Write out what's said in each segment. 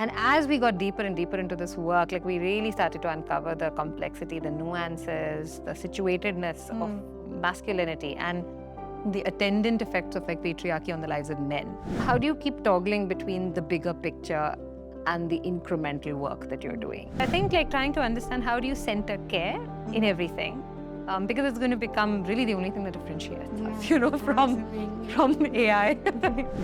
And as we got deeper and deeper into this work, like we really started to uncover the complexity, the nuances, the situatedness of masculinity and the attendant effects of like patriarchy on the lives of men. How do you keep toggling between the bigger picture and the incremental work that you're doing? I think like trying to understand how do you center care in everything, because it's going to become really the only thing that differentiates us, you know, from AI.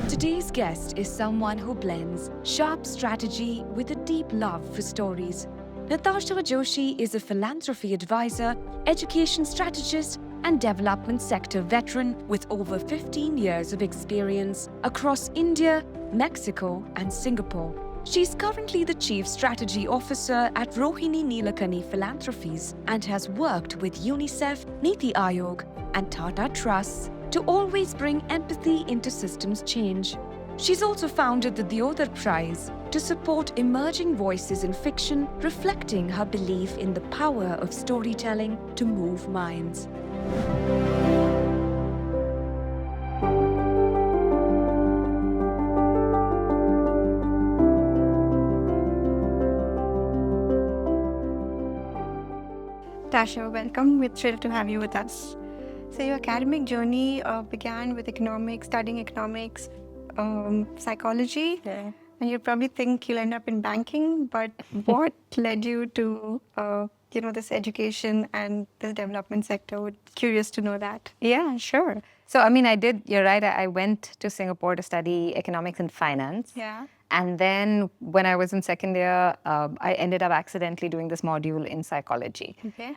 Today's guest is someone who blends sharp strategy with a deep love for stories. Natasha Joshi is a philanthropy advisor, education strategist, and development sector veteran with over 15 years of experience across India, Mexico, and Singapore. She's currently the Chief Strategy Officer at Rohini Nilekani Philanthropies and has worked with UNICEF, NITI Aayog, and Tata Trusts to always bring empathy into systems change. She's also founded the Author Prize to support emerging voices in fiction, reflecting her belief in the power of storytelling to move minds. Tasha, welcome. We're thrilled to have you with us. So your academic journey began with economics, studying economics, psychology, and you probably think you'll end up in banking, but what led you to this education and this development sector? We're curious to know that. Yeah, sure. So, I mean, you're right, I went to Singapore to study economics and finance. Yeah. And then when I was in second year, I ended up accidentally doing this module in psychology. Okay.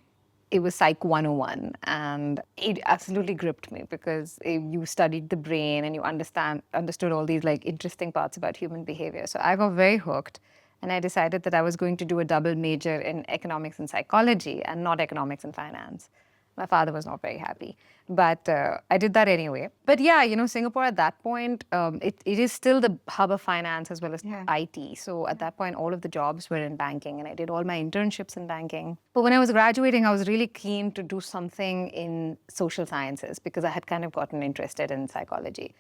It was Psych 101, and it absolutely gripped me because you studied the brain and you understood all these like interesting parts about human behavior. So I got very hooked, and I decided that I was going to do a double major in economics and psychology and not economics and finance. My father was not very happy, but I did that anyway. But yeah, you know, Singapore at that point, it is still the hub of finance as well as IT. So at that point, all of the jobs were in banking, and I did all my internships in banking. But when I was graduating, I was really keen to do something in social sciences because I had kind of gotten interested in psychology.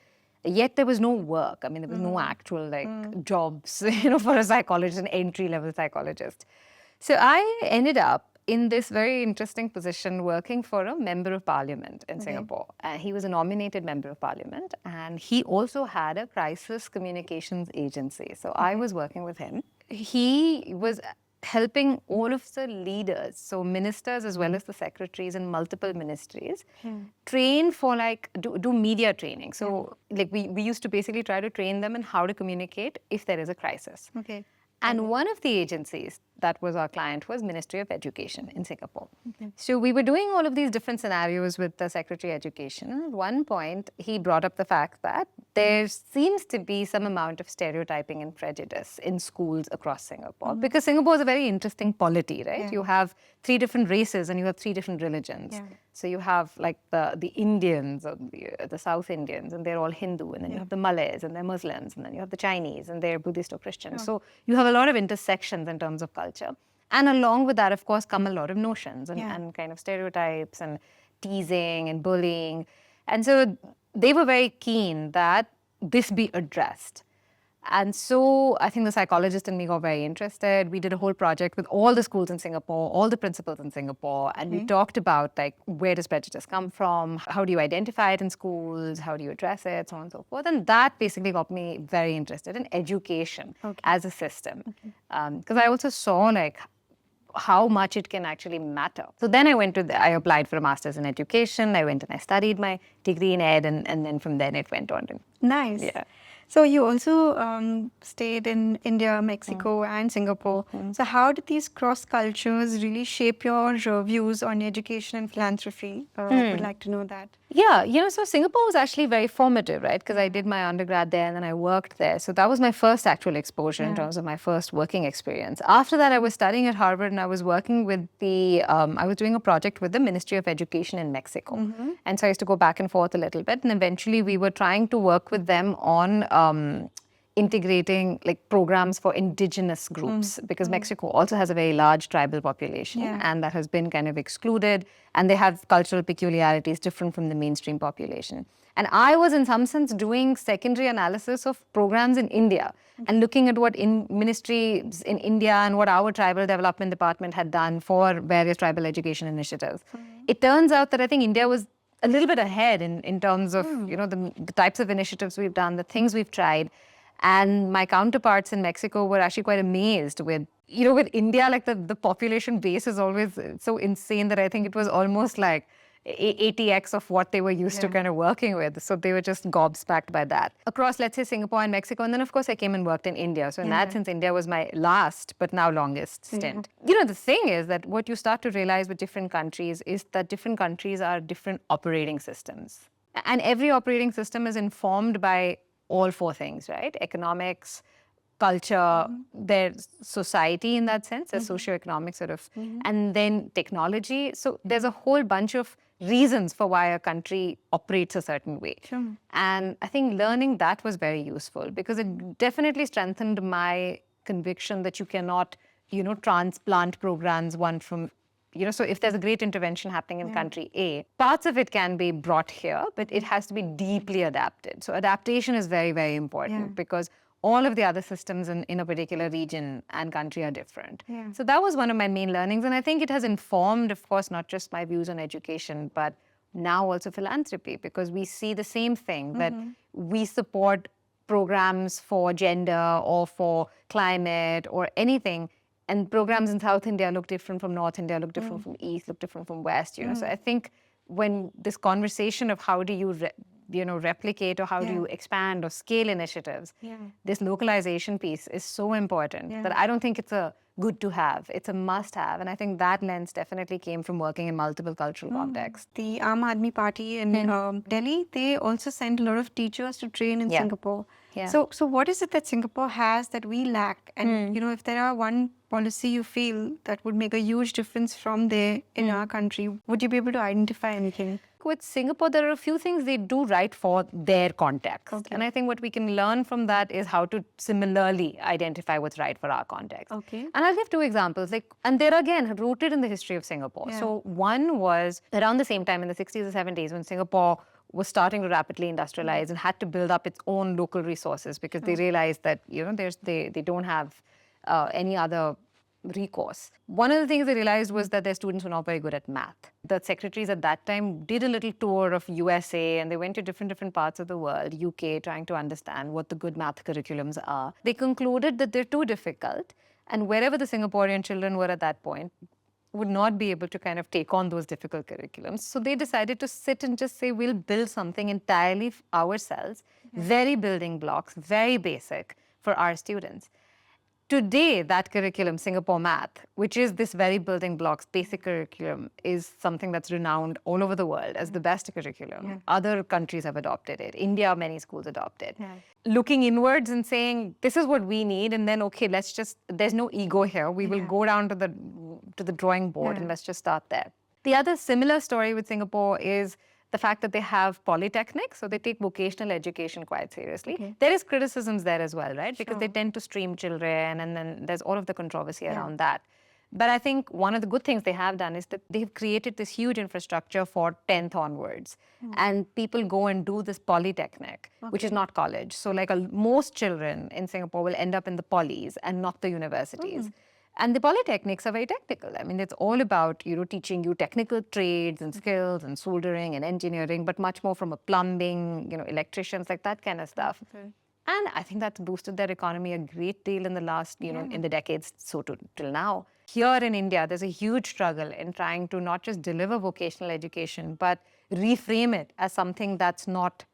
Yet there was no work. I mean, there was no actual like jobs, you know, for a psychologist, an entry-level psychologist. So I ended up in this very interesting position working for a member of parliament in Singapore. He was a nominated member of parliament, and he also had a crisis communications agency. So I was working with him. He was helping all of the leaders, so ministers as well as the secretaries in multiple ministries, train for like, do media training. So like we used to basically try to train them in how to communicate if there is a crisis. Okay. And one of the agencies that was our client was Ministry of Education in Singapore. So we were doing all of these different scenarios with the Secretary of Education. At one point, he brought up the fact that there seems to be some amount of stereotyping and prejudice in schools across Singapore. Because Singapore is a very interesting polity, right? You have 3 different races and you have 3 different religions. So you have like the Indians, or the South Indians, and they're all Hindu. And then you have the Malays, and they're Muslims. And then you have the Chinese, and they're Buddhist or Christian. So you have a lot of intersections in terms of culture. And along with that, of course, come a lot of notions and kind of stereotypes and teasing and bullying. And so they were very keen that this be addressed. And so I think the psychologist and me got very interested. We did a whole project with all the schools in Singapore, all the principals in Singapore, and we talked about like, where does prejudice come from? How do you identify it in schools? How do you address it? So on and so forth. And that basically got me very interested in education as a system. Because I also saw like how much it can actually matter. So then I applied for a master's in education. I went and I studied my degree in ed, and then from then it went on. Nice. Yeah. So you also stayed in India, Mexico, and Singapore. So how did these cross cultures really shape your views on education and philanthropy? I would like to know that. Yeah, you know, so Singapore was actually very formative, right? Because I did my undergrad there and then I worked there. So that was my first actual exposure in terms of my first working experience. After that, I was studying at Harvard and I was working with I was doing a project with the Ministry of Education in Mexico. And so I used to go back and forth a little bit. And eventually we were trying to work with them on integrating like programs for indigenous groups because Mexico also has a very large tribal population and that has been kind of excluded, and they have cultural peculiarities different from the mainstream population. And I was in some sense doing secondary analysis of programs in India and looking at what ministries in India and what our tribal development department had done for various tribal education initiatives. It turns out that I think India was a little bit ahead in terms of the types of initiatives we've done, the things we've tried. And my counterparts in Mexico were actually quite amazed with, with India, like the population base is always so insane that I think it was almost like 80x of what they were used to kind of working with. So they were just gobsmacked by that. Across, let's say, Singapore and Mexico. And then, of course, I came and worked in India. So in that sense, India was my last, but now longest stint. The thing is that what you start to realize with different countries is that different countries are different operating systems. And every operating system is informed by all four things, right? Economics, culture, their society in that sense, a socioeconomic sort of, and then technology. So there's a whole bunch of reasons for why a country operates a certain way. And I think learning that was very useful because it definitely strengthened my conviction that you cannot, transplant programs one from so if there's a great intervention happening in country A, parts of it can be brought here, but it has to be deeply adapted. So adaptation is very, very important because all of the other systems in a particular region and country are different. So that was one of my main learnings. And I think it has informed, of course, not just my views on education, but now also philanthropy, because we see the same thing, that we support programs for gender or for climate or anything. And programs in South India look different from North India, look different from East, look different from West. So I think when this conversation of how do you, replicate or how do you expand or scale initiatives, this localization piece is so important that I don't think it's a good to have. It's a must have. And I think that lens definitely came from working in multiple cultural contexts. The Aam Aadmi Party in Delhi, they also sent a lot of teachers to train in Singapore. So what is it that Singapore has that we lack? And, if there are one policy you feel that would make a huge difference from there in our country, would you be able to identify anything? With Singapore, there are a few things they do right for their context. And I think what we can learn from that is how to similarly identify what's right for our context. And I'll give two examples. And they're, again, rooted in the history of Singapore. So one was around the same time in the 60s or 70s when Singapore was starting to rapidly industrialize and had to build up its own local resources because they realized that, they don't have any other recourse. One of the things they realized was that their students were not very good at math. The secretaries at that time did a little tour of USA and they went to different parts of the world, UK, trying to understand what the good math curriculums are. They concluded that they're too difficult, and wherever the Singaporean children were at that point would not be able to kind of take on those difficult curriculums. So they decided to sit and just say, we'll build something entirely ourselves, very building blocks, very basic for our students. Today, that curriculum, Singapore Math, which is this very building blocks basic curriculum, is something that's renowned all over the world as the best curriculum. Other countries have adopted it. India, many schools adopt it. Looking inwards and saying, this is what we need, and then, okay, there's no ego here. We will go down to the drawing board and let's just start there. The other similar story with Singapore is the fact that they have polytechnics, so they take vocational education quite seriously. There is criticisms there as well, right? Because they tend to stream children, and then there's all of the controversy around that. But I think one of the good things they have done is that they've created this huge infrastructure for 10th onwards. And people go and do this polytechnic, which is not college. So most children in Singapore will end up in the polys and not the universities. And the polytechnics are very technical. I mean, it's all about, teaching you technical trades and skills and soldering and engineering, but much more from a plumbing, electricians, like that kind of stuff. And I think that's boosted their economy a great deal in the last, in the decades till now. Here in India, there's a huge struggle in trying to not just deliver vocational education, but reframe it as something that's not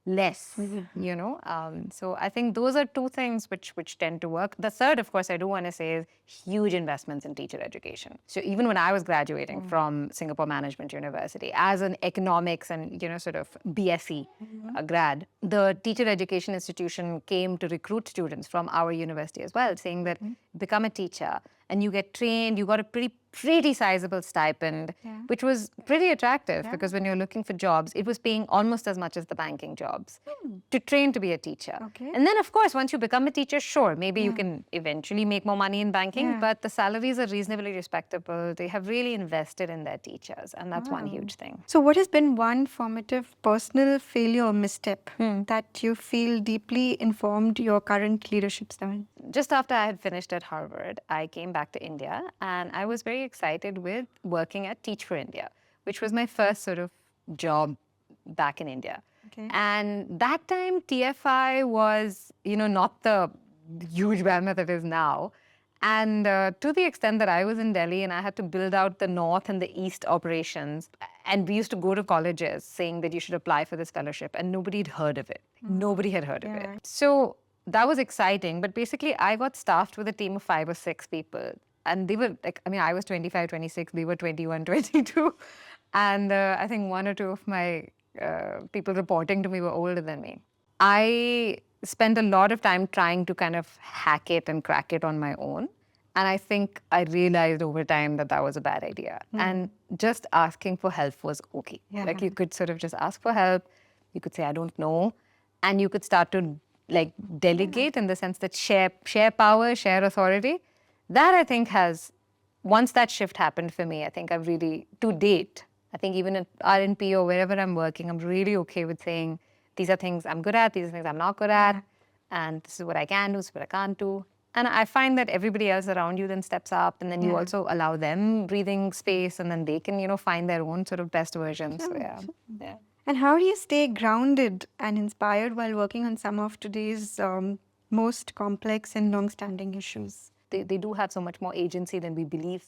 less, So I think those are two things which tend to work. The third, of course, I do want to say is huge investments in teacher education. So even when I was graduating from Singapore Management University as an economics and, sort of BSc grad, the teacher education institution came to recruit students from our university as well, saying that become a teacher and you get trained. You got a pretty sizable stipend, which was pretty attractive because when you're looking for jobs, it was paying almost as much as the banking jobs to train to be a teacher. And then, of course, once you become a teacher, sure, maybe you can eventually make more money in banking, but the salaries are reasonably respectable. They have really invested in their teachers, and that's one huge thing. So what has been one formative personal failure or misstep that you feel deeply informed your current leadership style? Just after I had finished at Harvard, I came back to India, and I was very excited with working at Teach for India, which was my first sort of job back in India. And that time, TFI was, not the huge behemoth it is now. And to the extent that I was in Delhi and I had to build out the North and the East operations, and we used to go to colleges saying that you should apply for this fellowship, and nobody had heard of it. Nobody had heard of it. So that was exciting. But basically, I got staffed with a team of 5 or 6 people. And they were like, I was 25, 26, they were 21, 22. And I think 1 or 2 of my people reporting to me were older than me. I spent a lot of time trying to kind of hack it and crack it on my own. And I think I realized over time that that was a bad idea. And just asking for help was okay. Like you could sort of just ask for help. You could say, I don't know. And you could start to like delegate in the sense that share power, share authority. That I think once that shift happened for me, I think I've really, to date, I think even at RNP or wherever I'm working, I'm really okay with saying, these are things I'm good at, these are things I'm not good at, and this is what I can do, this is what I can't do. And I find that everybody else around you then steps up, and then you also allow them breathing space, and then they can, find their own sort of best versions. So, yeah. And how do you stay grounded and inspired while working on some of today's most complex and long-standing issues? They do have so much more agency than we believe,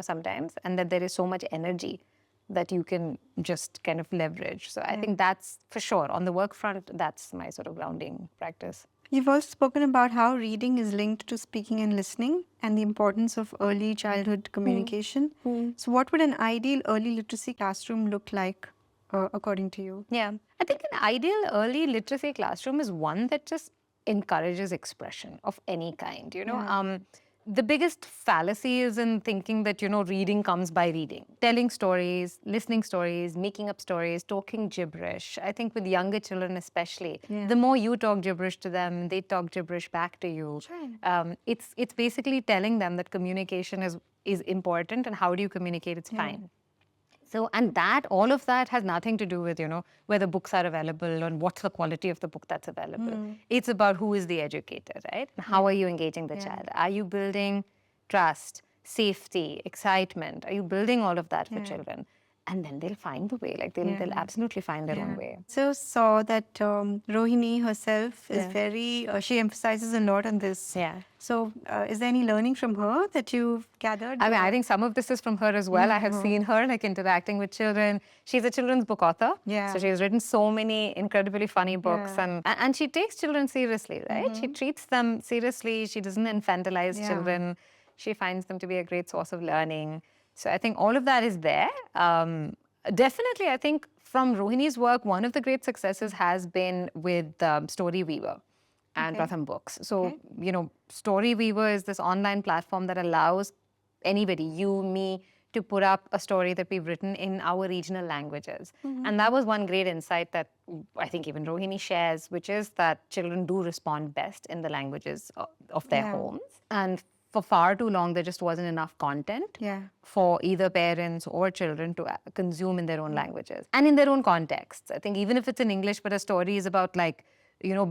sometimes, and that there is so much energy that you can just kind of leverage. So I think that's for sure. On the work front, that's my sort of grounding practice. You've also spoken about how reading is linked to speaking and listening and the importance of early childhood communication. So what would an ideal early literacy classroom look like, according to you? Yeah, I think an ideal early literacy classroom is one that just encourages expression of any kind, The biggest fallacy is in thinking that, reading comes by reading. Telling stories, listening stories, making up stories, talking gibberish. I think with younger children especially, the more you talk gibberish to them, they talk gibberish back to you. It's basically telling them that communication is important, and how do you communicate, it's fine. So, and all of that has nothing to do with, whether books are available and what's the quality of the book that's available. It's about who is the educator, right? And how are you engaging the child? Are you building trust, safety, excitement? Are you building all of that for children? And then they'll find the way, like they'll absolutely find their own way. So saw that Rohini herself is very, she emphasizes a lot on this. So is there any learning from her that you've gathered? I think some of this is from her as well. I have seen her like interacting with children. She's a children's book author. So she's written so many incredibly funny books, and she takes children seriously, right? She treats them seriously. She doesn't infantilize children. She finds them to be a great source of learning. So I think all of that is there. Definitely, I think from Rohini's work, one of the great successes has been with Story Weaver and Pratham Books. So, Story Weaver is this online platform that allows anybody, you, me, to put up a story that we've written in our regional languages. And that was one great insight that I think even Rohini shares, which is that children do respond best in the languages of their homes. And for far too long, there just wasn't enough content for either parents or children to consume in their own languages and in their own contexts. I think even if it's in English, but a story is about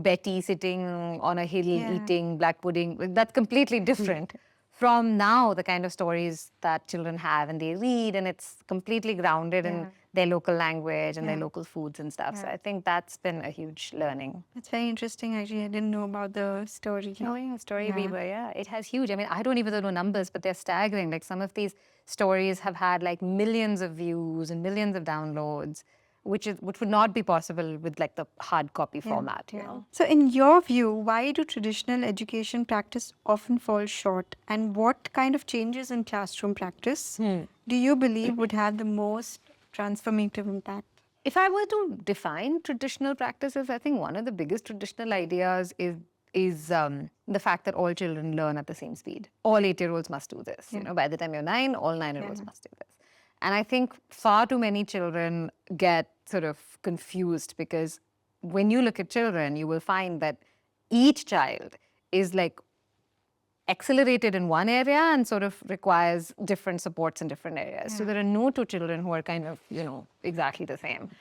Betty sitting on a hill eating black pudding, that's completely different from now the kind of stories that children have and they read, and it's completely grounded in their local language and their local foods and stuff. So I think that's been a huge learning. That's very interesting, actually. I didn't know about the story. Story Weaver, it has huge. I don't even know numbers, but they're staggering. Like some of these stories have had like millions of views and millions of downloads, which would not be possible with like the hard copy format. So in your view, why do traditional education practice often fall short, and what kind of changes in classroom practice do you believe would have the most transformative impact? If I were to define traditional practices, I think one of the biggest traditional ideas is is the fact that all children learn at the same speed. All 8-year-olds must do this. You know, by the time you're 9, all 9-year-olds must do this. And I think far too many children get sort of confused, because when you look at children, you will find that each child is like accelerated in one area and sort of requires different supports in different areas. So there are no two children who are kind of, you know, exactly the same.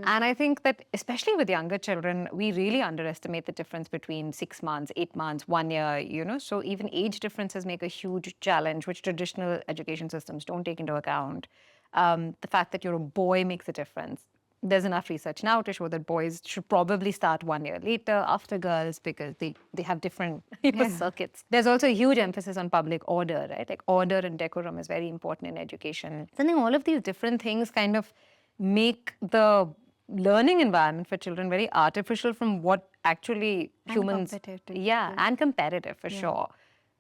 And I think that especially with younger children, we really underestimate the difference between 6 months, 8 months, 1 year, you know. So even age differences make a huge challenge, which traditional education systems don't take into account. The fact that you're a boy makes a difference. There's enough research now to show that boys should probably start 1 year later after girls, because they have different circuits. There's also a huge emphasis on public order, right? Like order and decorum is very important in education. So I think all of these different things kind of make the learning environment for children very artificial from what actually humans... competitive. And competitive for sure.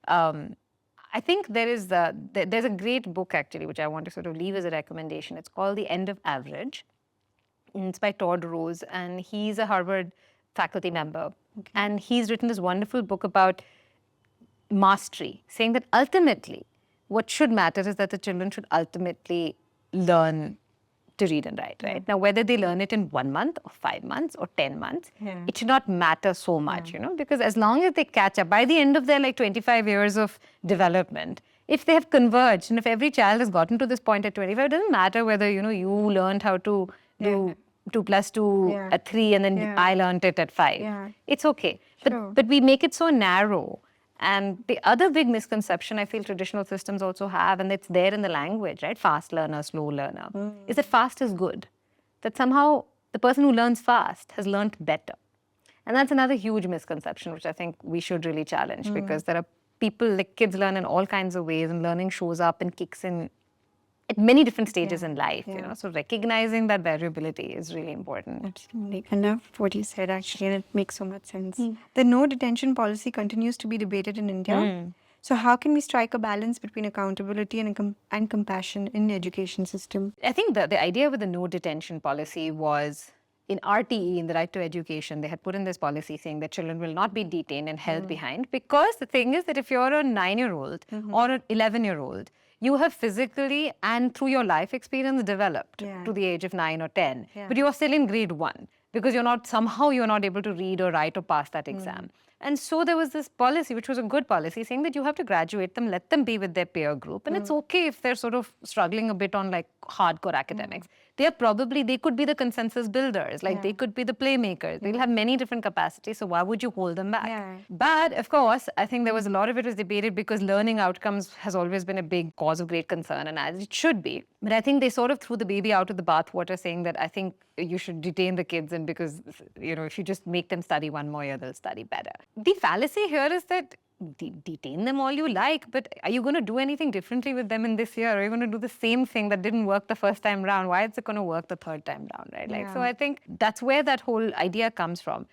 I think there's a great book actually, which I want to sort of leave as a recommendation. It's called The End of Average. It's by Todd Rose, and he's a Harvard faculty member. And he's written this wonderful book about mastery, saying that ultimately what should matter is that the children should ultimately learn to read and write, right? Now, whether they learn it in 1 month or 5 months or 10 months, it should not matter so much, you know, because as long as they catch up, by the end of their like 25 years of development, if they have converged, and if every child has gotten to this point at 25, it doesn't matter whether, you know, you learned how to do 2 plus 2 at 3 and then I learned it at 5. It's okay. But we make it so narrow. And the other big misconception I feel traditional systems also have, and it's there in the language, right? Fast learner, slow learner, is that fast is good. That somehow the person who learns fast has learned better. And that's another huge misconception, which I think we should really challenge, because there are people, like kids learn in all kinds of ways, and learning shows up and kicks in at many different stages in life, you know. So recognizing that variability is really important. Absolutely. I love what you said, actually, and it makes so much sense. The no detention policy continues to be debated in India. So how can we strike a balance between accountability and compassion in the education system? I think the idea with the no detention policy was, in RTE, in the Right to Education, they had put in this policy saying that children will not be detained and held behind, because the thing is that if you're a 9-year-old or an 11-year-old, you have physically and through your life experience developed to the age of 9 or 10, but you are still in grade 1 because you're not able to read or write or pass that exam. And so there was this policy, which was a good policy, saying that you have to graduate them, let them be with their peer group. And it's okay if they're sort of struggling a bit on like hardcore academics. They could be the consensus builders, like they could be the playmakers. They'll have many different capacities, so why would you hold them back? But of course, I think there was a lot of it was debated because learning outcomes has always been a big cause of great concern, and as it should be. But I think they sort of threw the baby out with the bathwater, saying that I think you should detain the kids, and because, you know, if you just make them study 1 more year, they'll study better. The fallacy here is that detain them all you like, but are you going to do anything differently with them in this year? Or are you going to do the same thing that didn't work the first time round? Why is it going to work the third time round, right? Like, so I think that's where that whole idea comes from.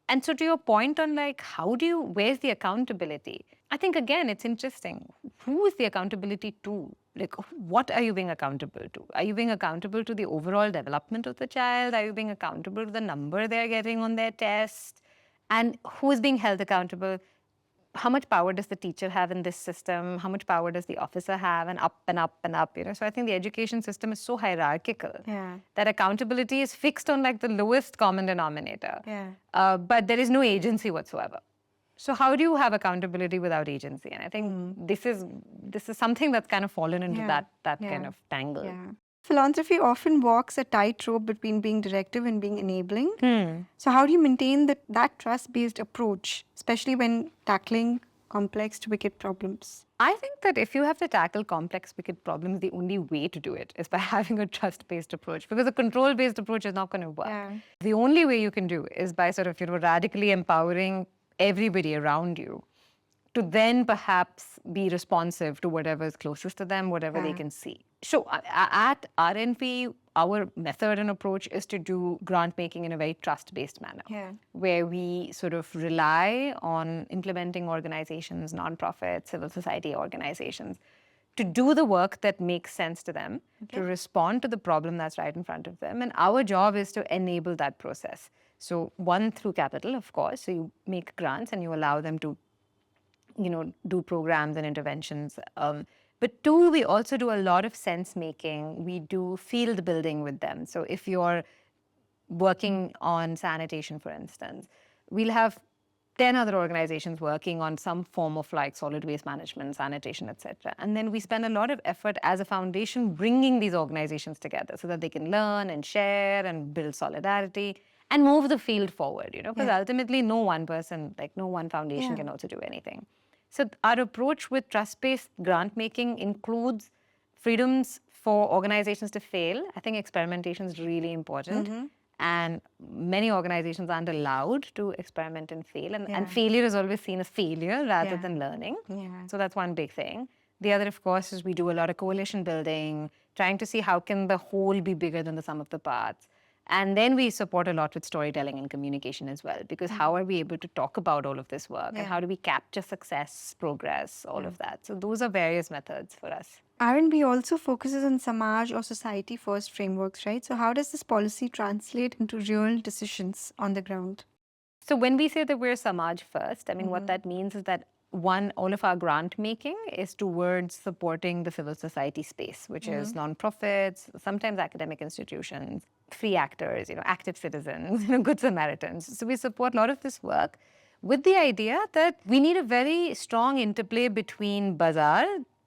And so to your point on like, where's the accountability? I think, again, it's interesting. Who is the accountability to? Like, what are you being accountable to? Are you being accountable to the overall development of the child? Are you being accountable to the number they're getting on their test? And who is being held accountable? How much power does the teacher have in this system? How much power does the officer have? And up and up and up, you know? So I think the education system is so hierarchical that accountability is fixed on like the lowest common denominator. But there is no agency whatsoever. So how do you have accountability without agency? And I think this is something that's kind of fallen into that kind of tangle. Philanthropy often walks a tightrope between being directive and being enabling. So how do you maintain that trust-based approach, especially when tackling complex, wicked problems? I think that if you have to tackle complex, wicked problems, the only way to do it is by having a trust-based approach, because a control-based approach is not going to work. The only way you can do is by sort of, you know, radically empowering everybody around you to then perhaps be responsive to whatever is closest to them, whatever they can see. So at RNP, our method and approach is to do grant making in a very trust-based manner, where we sort of rely on implementing organizations, nonprofits, civil society organizations, to do the work that makes sense to them, to respond to the problem that's right in front of them. And our job is to enable that process. So one, through capital, of course. So you make grants and you allow them to, do programs and interventions. But two, we also do a lot of sense making. We do field building with them. So if you're working on sanitation, for instance, we'll have 10 other organizations working on some form of like solid waste management, sanitation, etc. And then we spend a lot of effort as a foundation bringing these organizations together so that they can learn and share and build solidarity and move the field forward, because ultimately no one person, like no one foundation can also do anything. So our approach with trust-based grant making includes freedoms for organizations to fail. I think experimentation is really important. And many organizations aren't allowed to experiment and fail. And failure is always seen as failure rather than learning. So that's one big thing. The other, of course, is we do a lot of coalition building, trying to see how can the whole be bigger than the sum of the parts. And then we support a lot with storytelling and communication as well, because how are we able to talk about all of this work and how do we capture success, progress, all of that. So those are various methods for us. R&B also focuses on Samaj or society first frameworks, right? So how does this policy translate into real decisions on the ground? So when we say that we're Samaj first, I mean, what that means is that one, all of our grant making is towards supporting the civil society space, which is nonprofits, sometimes academic institutions, free actors, active citizens, good Samaritans. So we support a lot of this work with the idea that we need a very strong interplay between bazaar,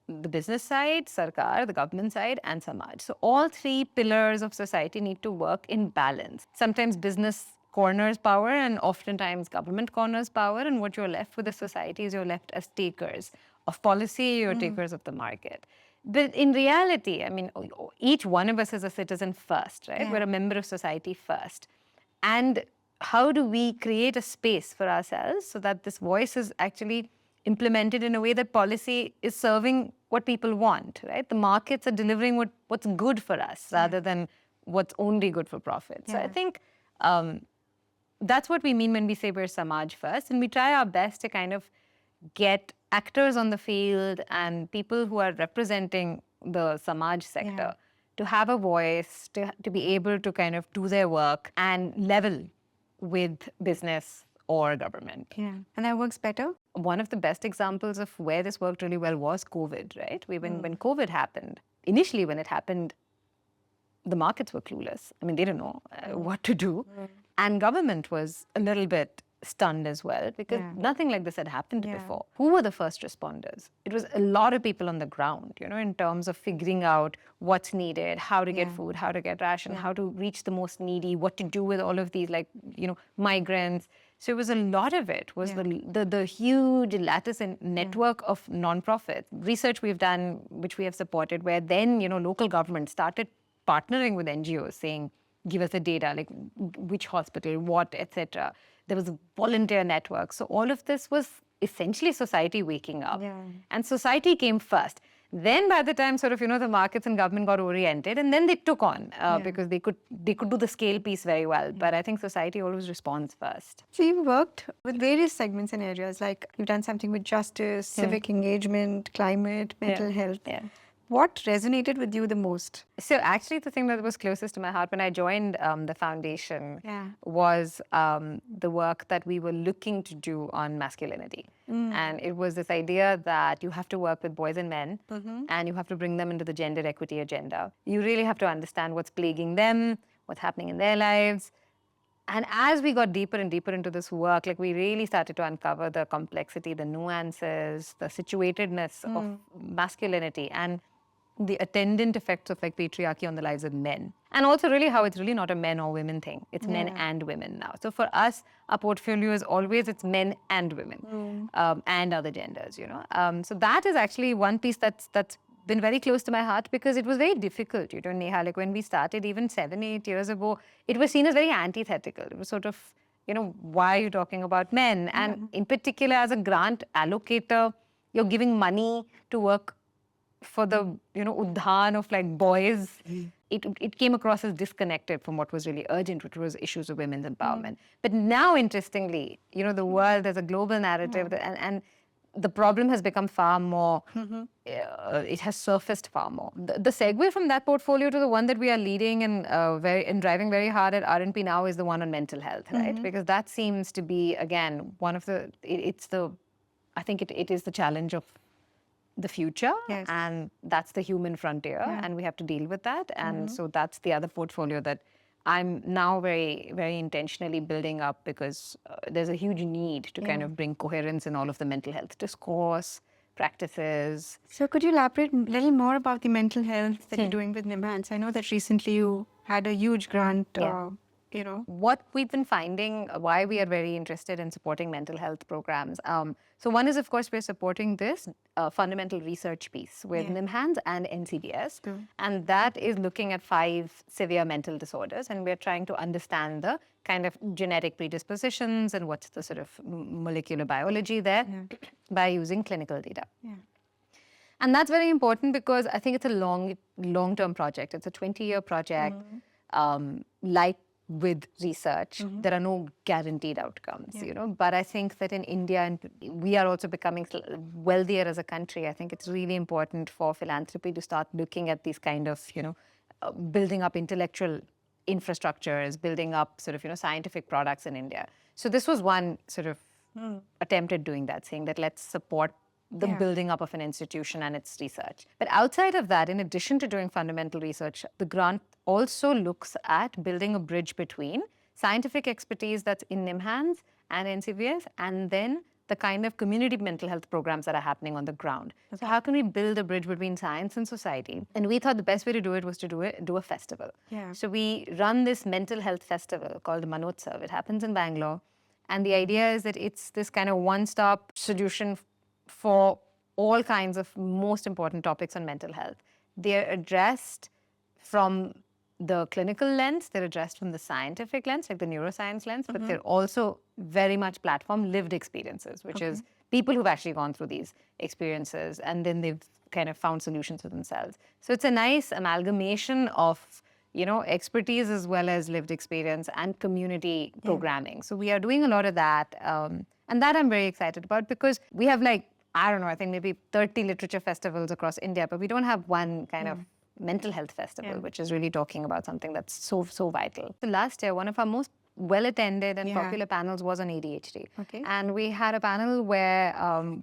the business side, sarkar, the government side, and Samaj. So all three pillars of society need to work in balance. Sometimes business corners power and oftentimes government corners power, and what you're left with as society is you're left as takers of policy, you're takers of the market. But in reality, I mean, each one of us is a citizen first, right? We're a member of society first. And how do we create a space for ourselves so that this voice is actually implemented in a way that policy is serving what people want, right? The markets are delivering what's good for us rather than what's only good for profit. So I think that's what we mean when we say we're Samaj first. And we try our best to kind of get actors on the field and people who are representing the Samaj sector to have a voice, to be able to kind of do their work and level with business or government. And that works better? One of the best examples of where this worked really well was COVID, right? When COVID happened, initially when it happened, the markets were clueless. I mean, they didn't know what to do. And government was a little bit stunned as well because nothing like this had happened before. Who were the first responders? It was a lot of people on the ground, in terms of figuring out what's needed, how to get food, how to get ration, how to reach the most needy, what to do with all of these, migrants. So it was a lot of it was the huge lattice and network of nonprofits. Research we've done, which we have supported, where then, local government started partnering with NGOs saying, give us the data, like which hospital, what, etc. There was a volunteer network. So all of this was essentially society waking up. And society came first. Then by the time the markets and government got oriented, and then they took on because they could do the scale piece very well. But I think society always responds first. So you've worked with various segments and areas, like you've done something with justice, civic engagement, climate, mental health. What resonated with you the most? So actually the thing that was closest to my heart when I joined the foundation was the work that we were looking to do on masculinity. And it was this idea that you have to work with boys and men and you have to bring them into the gender equity agenda. You really have to understand what's plaguing them, what's happening in their lives. And as we got deeper and deeper into this work, we really started to uncover the complexity, the nuances, the situatedness of masculinity and the attendant effects of patriarchy on the lives of men. And also really how it's really not a men or women thing. It's men and women now. So for us, our portfolio is always it's men and women and other genders, So that is actually one piece that's been very close to my heart because it was very difficult, Neha. When we started even 7-8 years ago, it was seen as very antithetical. It was sort of, why are you talking about men? And in particular, as a grant allocator, you're giving money to work for the, uddhan of boys. It came across as disconnected from what was really urgent, which was issues of women's empowerment. But now, interestingly, the world, there's a global narrative and the problem has become far more, it has surfaced far more. The segue from that portfolio to the one that we are leading and driving very hard at RNP now is the one on mental health, right? Because that seems to be, again, one of the, I think it is the challenge of the future, Yes. and that's the human frontier, and we have to deal with that. And so that's the other portfolio that I'm now very, very intentionally building up, because there's a huge need to kind of bring coherence in all of the mental health discourse, practices. So could you elaborate a little more about the mental health that you're doing with NIMHANS? I know that recently you had a huge grant, you know. What we've been finding, why we are very interested in supporting mental health programs. So one is, of course, we're supporting this fundamental research piece with NIMHANS and NCDS. And that is looking at 5 severe mental disorders. And we're trying to understand the kind of genetic predispositions and what's the sort of molecular biology there by using clinical data. And that's very important because I think it's a long-term project. It's a 20-year project. Like with research, there are no guaranteed outcomes, you know. But I think that in India, and we are also becoming wealthier as a country, I think it's really important for philanthropy to start looking at these kind of, you know, building up intellectual infrastructures, building up sort of, you know, scientific products in India. So this was one sort of attempt at doing that, saying that let's support the building up of an institution and its research. But outside of that, in addition to doing fundamental research, the grant also looks at building a bridge between scientific expertise that's in NIMHANS and NCVS, and then the kind of community mental health programs that are happening on the ground. So how can we build a bridge between science and society? And we thought the best way to do it was to do a festival. So we run this mental health festival called Manotsav. It happens in Bangalore. And the idea is that it's this kind of one-stop solution for all kinds of most important topics on mental health. They're addressed from the clinical lens, they're addressed from the scientific lens, like the neuroscience lens, but they're also very much platform lived experiences, which is people who've actually gone through these experiences and then they've kind of found solutions for themselves. So it's a nice amalgamation of, you know, expertise as well as lived experience and community programming. So we are doing a lot of that. And that I'm very excited about because we have like, I don't know, I think maybe 30 literature festivals across India, but we don't have one kind of mental health festival, which is really talking about something that's so vital. So last year, one of our most well-attended and popular panels was on ADHD. And we had a panel where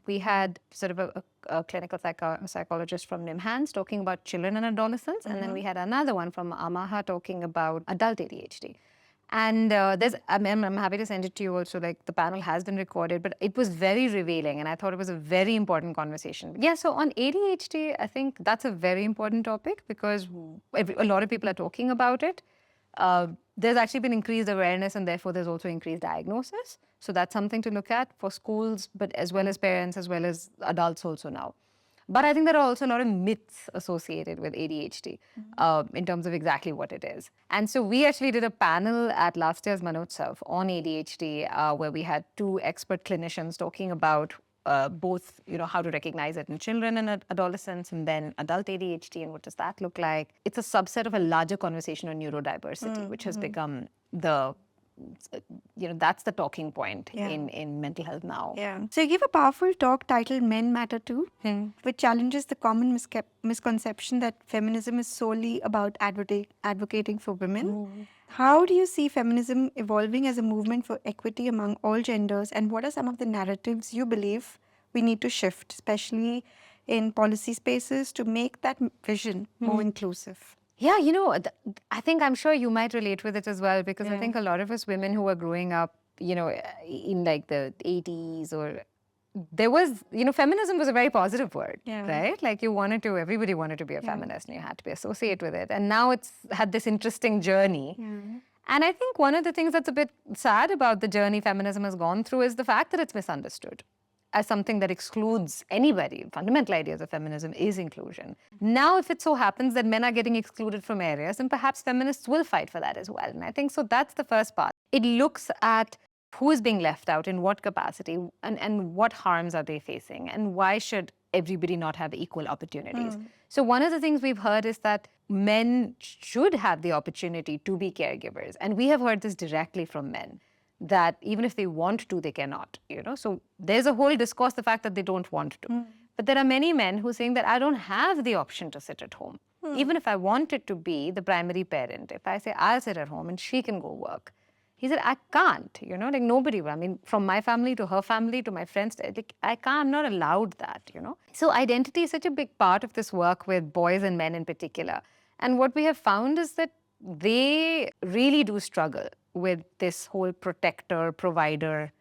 we had sort of a clinical psychologist from NIMHANS talking about children and adolescents. And then we had another one from Amaha talking about adult ADHD. And I'm happy to send it to you also, like the panel has been recorded, but it was very revealing and I thought it was a very important conversation. Yeah, so on ADHD, I think that's a very important topic because a lot of people are talking about it. There's actually been increased awareness and therefore there's also increased diagnosis. So that's something to look at for schools, but as well as parents, as well as adults also now. But I think there are also a lot of myths associated with ADHD in terms of exactly what it is. And so we actually did a panel at last year's Manotsav on ADHD where we had 2 expert clinicians talking about both, you know, how to recognize it in children and adolescents and then adult ADHD and what does that look like. It's a subset of a larger conversation on neurodiversity, which has become the, you know, that's the talking point in mental health now. So you give a powerful talk titled Men Matter Too, which challenges the common misconception that feminism is solely about advocating for women. How do you see feminism evolving as a movement for equity among all genders, and what are some of the narratives you believe we need to shift, especially in policy spaces, to make that vision more inclusive? Yeah, you know, I think I'm sure you might relate with it as well because I think a lot of us women who were growing up, you know, in like the 80s or there was, you know, feminism was a very positive word, right? Like everybody wanted to be a feminist and you had to be associated with it. And now it's had this interesting journey. And I think one of the things that's a bit sad about the journey feminism has gone through is the fact that it's misunderstood as something that excludes anybody. Fundamental ideas of feminism is inclusion. Now, if it so happens that men are getting excluded from areas, then perhaps feminists will fight for that as well. And I think so that's the first part. It looks at who is being left out, in what capacity, and what harms are they facing, and why should everybody not have equal opportunities. So one of the things we've heard is that men should have the opportunity to be caregivers. And we have heard this directly from men. that even if they want to, they cannot, So there's a whole discourse, the fact that they don't want to. But there are many men who are saying that I don't have the option to sit at home. Even if I wanted to be the primary parent, if I say I'll sit at home and she can go work, he said, I can't, like nobody will. I mean, from my family to her family to my friends, like I can't, I'm not allowed that, So identity is such a big part of this work with boys and men in particular. And what we have found is that they really do struggle with this whole protector, provider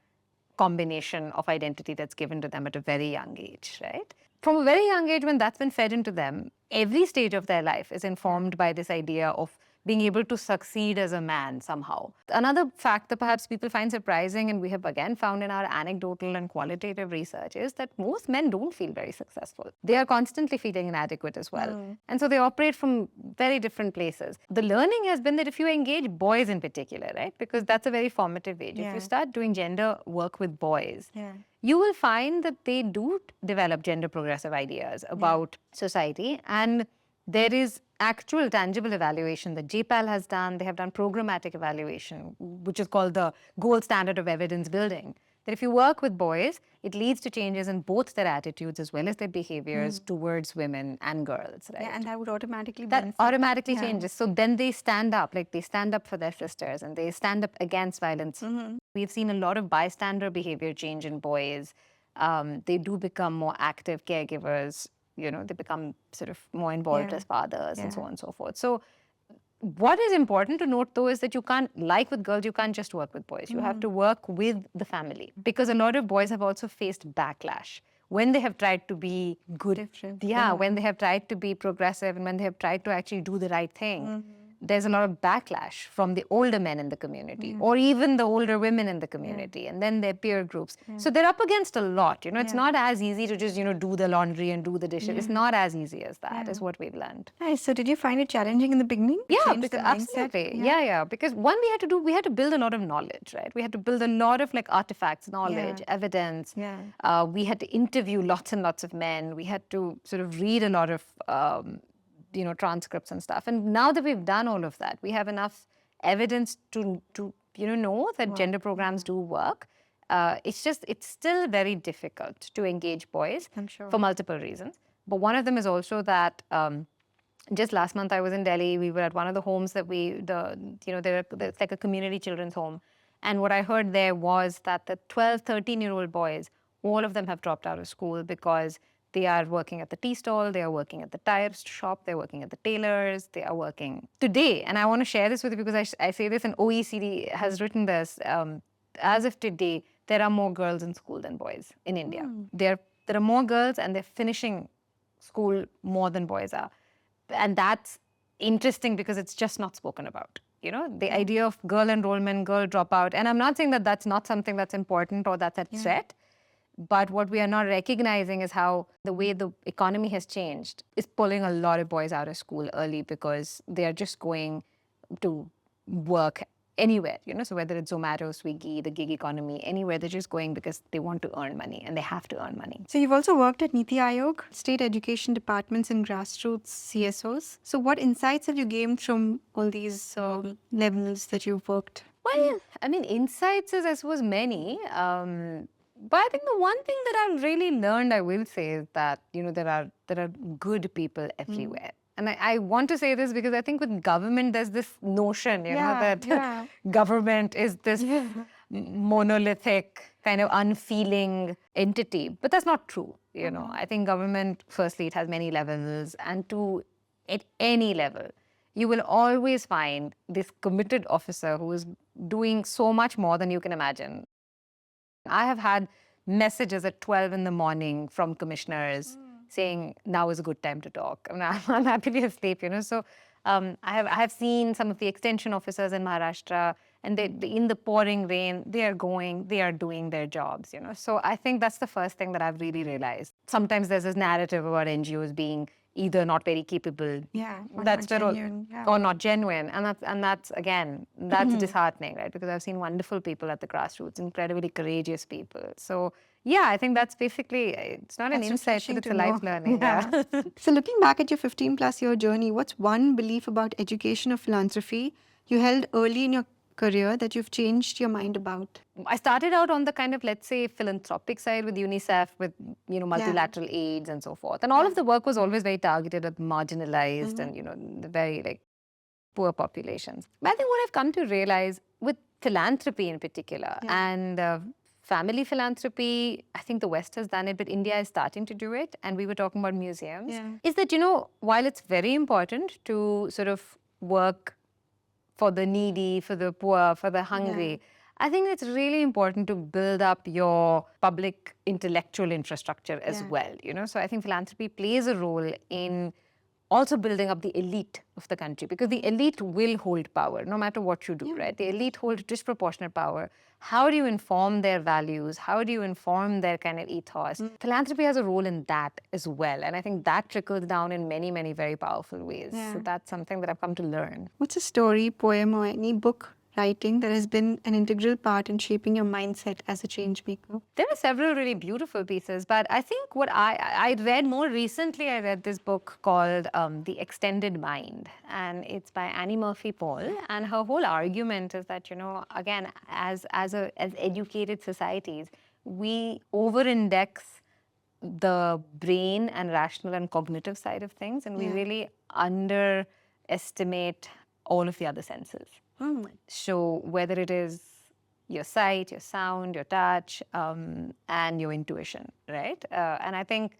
combination of identity that's given to them at a very young age, right? From a very young age, when that's been fed into them, every stage of their life is informed by this idea of being able to succeed as a man somehow. Another fact that perhaps people find surprising, and we have again found in our anecdotal and qualitative research, is that most men don't feel very successful. They are constantly feeling inadequate as well. And so they operate from very different places. The learning has been that if you engage boys in particular, right, because that's a very formative age, if you start doing gender work with boys, you will find that they do develop gender progressive ideas about society, and there is actual tangible evaluation that JPAL has done. They have done programmatic evaluation, which is called the gold standard of evidence building. That if you work with boys, it leads to changes in both their attitudes as well as their behaviors towards women and girls, right? Yeah, and that would automatically changes. So then they stand up, like they stand up for their sisters and they stand up against violence. We've seen a lot of bystander behavior change in boys. They do become more active caregivers. They become sort of more involved as fathers and so on and so forth. So what is important to note, though, is that you can't, like with girls, you can't just work with boys. You have to work with the family, because a lot of boys have also faced backlash when they have tried to be good. When they have tried to be progressive and when they have tried to actually do the right thing. There's a lot of backlash from the older men in the community or even the older women in the community and then their peer groups. So they're up against a lot. It's not as easy to just, do the laundry and do the dishes. It's not as easy as that, is what we've learned. Nice. So did you find it challenging in the beginning? Yeah, because absolutely. Yeah. Because one, we had to build a lot of knowledge, right? We had to build a lot of like artifacts, knowledge, evidence. We had to interview lots and lots of men. We had to sort of read a lot of transcripts and stuff. And now that we've done all of that, we have enough evidence to know that gender programs do work. It's still very difficult to engage boys for multiple reasons. But one of them is also that just last month I was in Delhi. We were at one of the homes that there's like a community children's home. And what I heard there was that the 12, 13-year-old boys, all of them have dropped out of school because they are working at the tea stall, they are working at the tire shop, they're working at the tailors, they are working today. And I want to share this with you because I say this, and OECD has written this. As of today, there are more girls in school than boys in India. There are more girls and they're finishing school more than boys are. And that's interesting because it's just not spoken about. The idea of girl enrollment, girl dropout. And I'm not saying that that's not something that's important or that's a threat. But what we are not recognizing is how the way the economy has changed is pulling a lot of boys out of school early because they are just going to work anywhere, So whether it's Zomato, Swiggy, the gig economy, anywhere, they're just going because they want to earn money and they have to earn money. So you've also worked at NITI Aayog, state education departments and grassroots CSOs. So what insights have you gained from all these levels that you've worked? Well, I mean, insights is, I suppose, many. But I think the one thing that I've really learned, I will say, is that, there are good people everywhere. And I want to say this because I think with government, there's this notion, that government is this monolithic, kind of unfeeling entity. But that's not true, I think government, firstly, it has many levels. And two, at any level, you will always find this committed officer who is doing so much more than you can imagine. I have had messages at 12 in the morning from commissioners saying, now is a good time to talk. I mean, I'm happily asleep, So I have seen some of the extension officers in Maharashtra, and in the pouring rain, they are doing their jobs, So I think that's the first thing that I've really realized. Sometimes there's this narrative about NGOs being either not very capable, or not genuine, or not genuine, and that's again, that's disheartening, right? Because I've seen wonderful people at the grassroots, incredibly courageous people. So I think that's basically, it's not an insight, but it's a life learning. So looking back at your 15+ year journey, what's one belief about education or philanthropy you held early in your career that you've changed your mind about? I started out on the kind of, let's say, philanthropic side with UNICEF, with, multilateral aids and so forth. And all of the work was always very targeted at marginalized and, the very, like, poor populations. But I think what I've come to realize with philanthropy in particular and family philanthropy, I think the West has done it, but India is starting to do it. And we were talking about museums, is that, while it's very important to sort of work for the needy, for the poor, for the hungry, I think it's really important to build up your public intellectual infrastructure as well, So I think philanthropy plays a role in also building up the elite of the country, because the elite will hold power no matter what you do, right? The elite hold disproportionate power. How do you inform their values? How do you inform their kind of ethos? Philanthropy has a role in that as well. And I think that trickles down in many, many very powerful ways. So that's something that I've come to learn. What's a story, poem, or any book writing that has been an integral part in shaping your mindset as a change maker? There are several really beautiful pieces, but I think what I read more recently, I read this book called The Extended Mind, and it's by Annie Murphy Paul. And her whole argument is that, again, as educated societies, we over-index the brain and rational and cognitive side of things, and we really underestimate all of the other senses. So whether it is your sight, your sound, your touch, and your intuition, right? And I think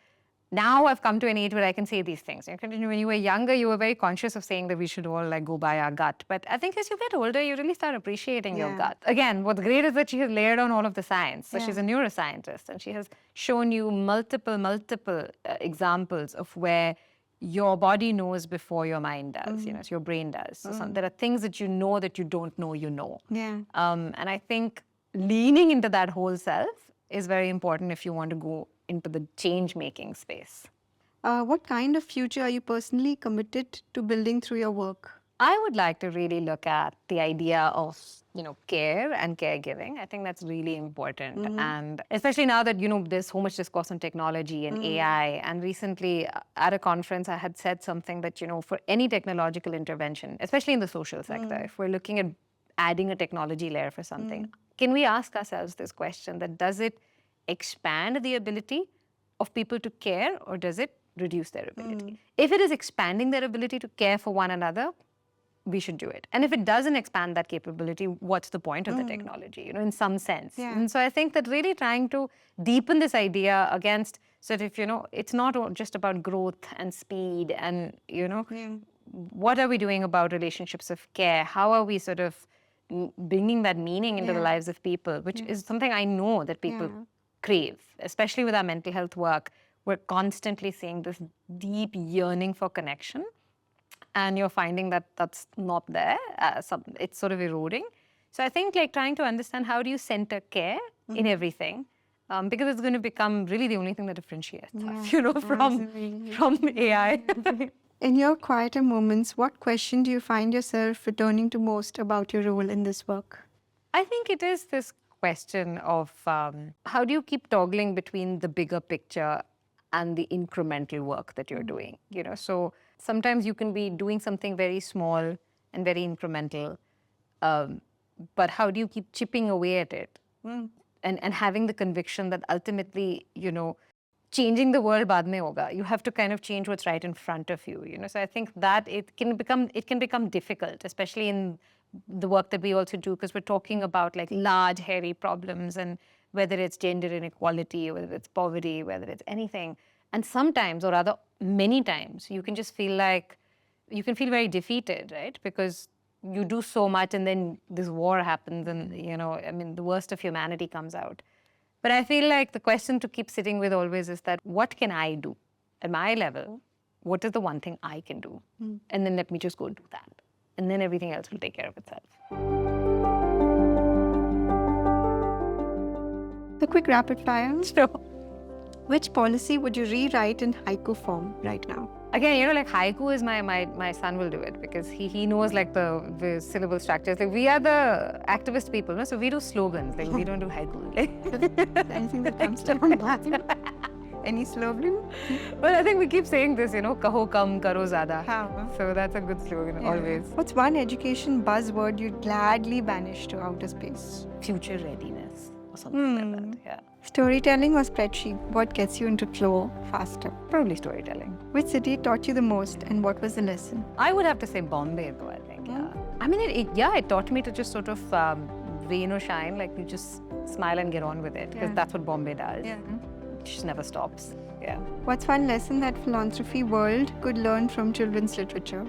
now I've come to an age where I can say these things. When you were younger, you were very conscious of saying that we should all go by our gut. But I think as you get older, you really start appreciating your gut. Again, what's great is that she has layered on all of the science. So she's a neuroscientist, and she has shown you multiple examples of where your body knows before your mind does, so your brain does. So there are things that you know that you don't know you know. And I think leaning into that whole self is very important if you want to go into the change-making space. What kind of future are you personally committed to building through your work? I would like to really look at the idea of, care and caregiving. I think that's really important. And especially now that, there's so much discourse on technology and AI. And recently at a conference, I had said something that, for any technological intervention, especially in the social sector, if we're looking at adding a technology layer for something, can we ask ourselves this question, that does it expand the ability of people to care, or does it reduce their ability? If it is expanding their ability to care for one another, we should do it. And if it doesn't expand that capability, what's the point of the technology, in some sense? And so I think that really trying to deepen this idea against sort of, it's not just about growth and speed and, what are we doing about relationships of care? How are we sort of bringing that meaning into the lives of people, which is something I know that people crave, especially with our mental health work. We're constantly seeing this deep yearning for connection. And you're finding that that's not there. It's sort of eroding. So I think trying to understand how do you center care in everything, because it's going to become really the only thing that differentiates us, from AI. In your quieter moments, what question do you find yourself returning to most about your role in this work? I think it is this question of how do you keep toggling between the bigger picture and the incremental work that you're doing, So sometimes you can be doing something very small and very incremental, but how do you keep chipping away at it and having the conviction that ultimately, changing the world baad mein hoga. You have to kind of change what's right in front of you, So I think that it can become difficult, especially in the work that we also do, because we're talking about large, hairy problems, and whether it's gender inequality, whether it's poverty, whether it's anything. And sometimes, or rather many times, you can just feel very defeated, right? Because you do so much and then this war happens and, the worst of humanity comes out. But I feel like the question to keep sitting with always is that, what can I do at my level? What is the one thing I can do? And then let me just go do that. And then everything else will take care of itself. A quick rapid fire. So, which policy would you rewrite in haiku form right now? Again, haiku is my son will do it, because he knows the syllable structures. We are the activist people, no? So we do slogans. We don't do haiku. Anything that comes to mind. Any slogan? Well, I think we keep saying this, kaho kam, karo zyada. How? So that's a good slogan always. What's one education buzzword you'd gladly banish to outer space? Future readiness or something like that. Yeah. Storytelling or spreadsheet? What gets you into flow faster? Probably storytelling. Which city taught you the most and what was the lesson? I would have to say Bombay though, I think. Yeah. I mean, it taught me to just sort of rain or shine, like you just smile and get on with it because that's what Bombay does. Yeah. It just never stops. Yeah. What's one lesson that philanthropy world could learn from children's literature?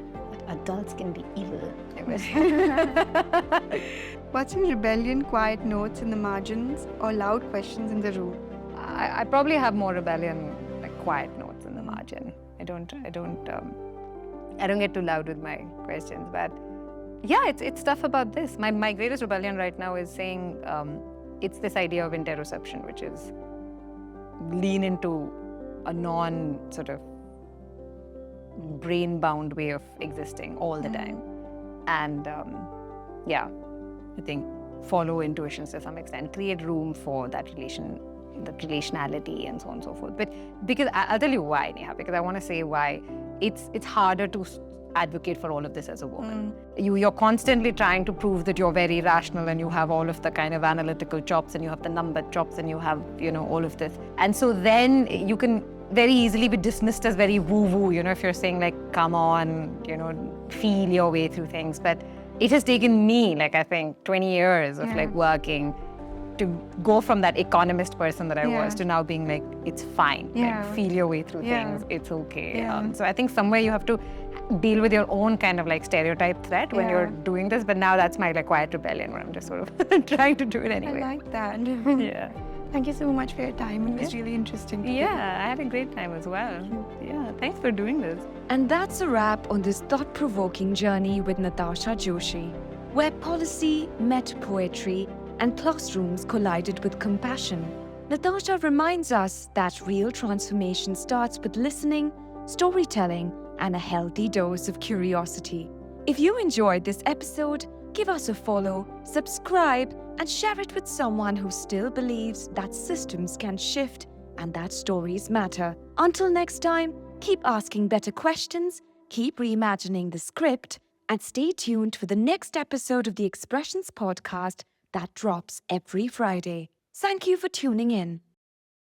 Adults can be evil. What's in rebellion, quiet notes in the margins or loud questions in the room? I probably have more rebellion, like quiet notes in the margin. I don't get too loud with my questions, but yeah, it's stuff about this. My greatest rebellion right now is saying it's this idea of interoception, which is lean into a non sort of brain-bound way of existing all the time. And I think follow intuitions to some extent, create room for that relationality and so on and so forth. But because I'll tell you why, Neha, because I want to say why it's harder to advocate for all of this as a woman. You're constantly trying to prove that you're very rational and you have all of the kind of analytical chops and you have the number chops and you have, all of this. And so then you can very easily be dismissed as very woo-woo, if you're saying like, come on, feel your way through things. But it has taken me, like I think 20 years of like working to go from that economist person that I was to now being like, it's fine, like feel your way through things, it's okay. So I think somewhere you have to deal with your own kind of like stereotype threat when you're doing this, but now that's my like quiet rebellion where I'm just sort of trying to do it anyway. I like that. Yeah. Thank you so much for your time. It was really interesting. Yeah, I had a great time as well. Yeah, thanks for doing this. And that's a wrap on this thought-provoking journey with Natasha Joshi, where policy met poetry and classrooms collided with compassion. Natasha reminds us that real transformation starts with listening, storytelling, and a healthy dose of curiosity. If you enjoyed this episode, give us a follow, subscribe, and share it with someone who still believes that systems can shift and that stories matter. Until next time, keep asking better questions, keep reimagining the script, and stay tuned for the next episode of the Expressions podcast that drops every Friday. Thank you for tuning in.